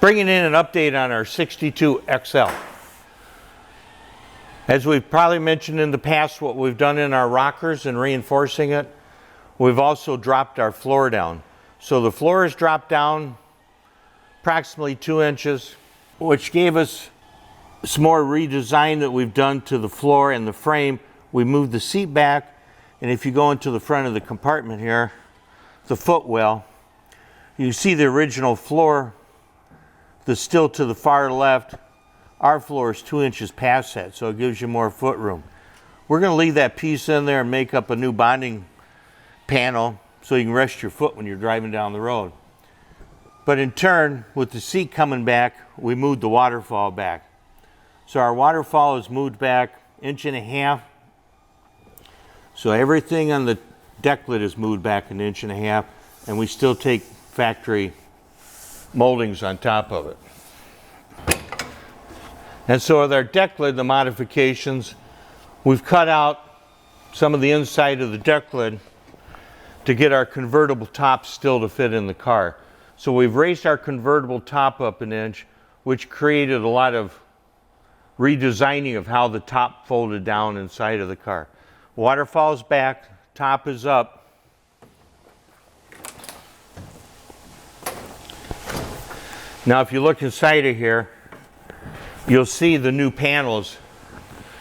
Bringing in an update on our 62 XL. As we've probably mentioned in the past, what we've done in our rockers and reinforcing it, we've also dropped our floor down. So the floor is dropped down approximately 2 inches, which gave us some more redesign that we've done to the floor and the frame. We moved the seat back, and if you go into the front of the compartment here, the footwell, you see the original floor that's still to the far left. Our floor is 2 inches past that, so it gives you more foot room. We're going to leave that piece in there and make up a new bonding panel so you can rest your foot when you're driving down the road. But in turn, with the seat coming back, we moved the waterfall back. So our waterfall is moved back 1.5 inches. So everything on the deck lid is moved back 1.5 inches, and we still take factory moldings on top of it. And so with our deck lid, the modifications, we've cut out some of the inside of the deck lid to get our convertible top still to fit in the car. So we've raised our convertible top up 1 inch, which created a lot of redesigning of how the top folded down inside of the car. Waterfall's back, top is up. Now if you look inside of here, you'll see the new panels.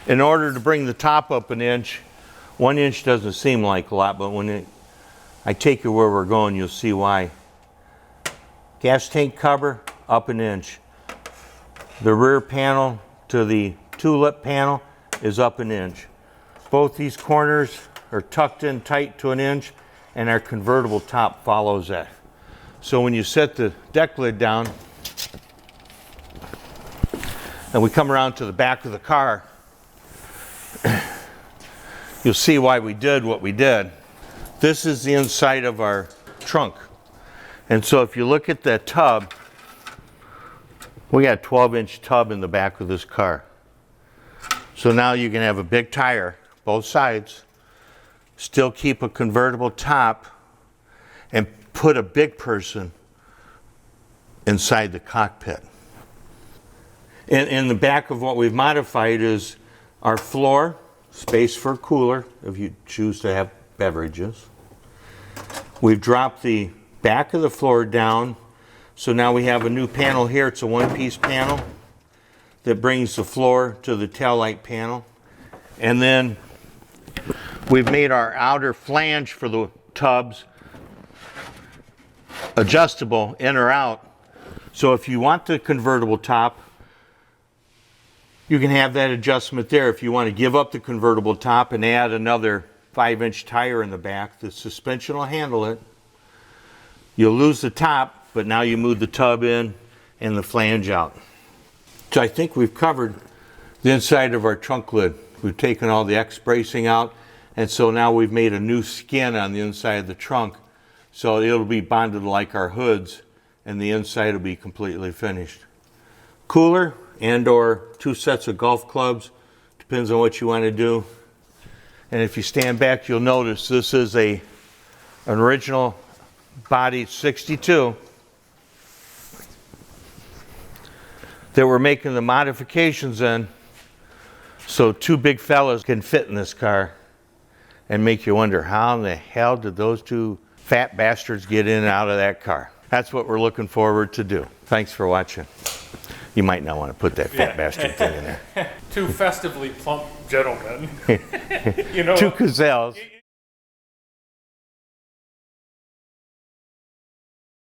In order to bring the top up 1 inch, 1 inch doesn't seem like a lot, but when I take you where we're going, you'll see why. Gas tank cover, up 1 inch. The rear panel to the tulip panel is up 1 inch. Both these corners are tucked in tight to 1 inch, and our convertible top follows that. So when you set the deck lid down, and we come around to the back of the car, you'll see why we did what we did. This is the inside of our trunk. And so if you look at that tub, we got a 12-inch tub in the back of this car. So now you can have a big tire, both sides, still keep a convertible top, and put a big person inside the cockpit. In the back of what we've modified is our floor, space for a cooler if you choose to have beverages. We've dropped the back of the floor down, so now we have a new panel here. It's a one-piece panel that brings the floor to the taillight panel. And then we've made our outer flange for the tubs adjustable in or out. So if you want the convertible top, you can have that adjustment there. If you want to give up the convertible top and add another 5-inch tire in the back, the suspension will handle it. You'll lose the top, but now you move the tub in and the flange out. So I think we've covered the inside of our trunk lid. We've taken all the X bracing out, and so now we've made a new skin on the inside of the trunk, so it'll be bonded like our hoods, and the inside will be completely finished. Cooler and or 2 sets of golf clubs, depends on what you want to do. And if you stand back, you'll notice this is an original body 62 that we're making the modifications in, so 2 big fellas can fit in this car, and make you wonder, how in the hell did those 2 fat bastards get in and out of that car? That's what we're looking forward to do. Thanks for watching. You might not want to put that fat bastard thing in there. 2 festively plump gentlemen. You know, 2 gazelles.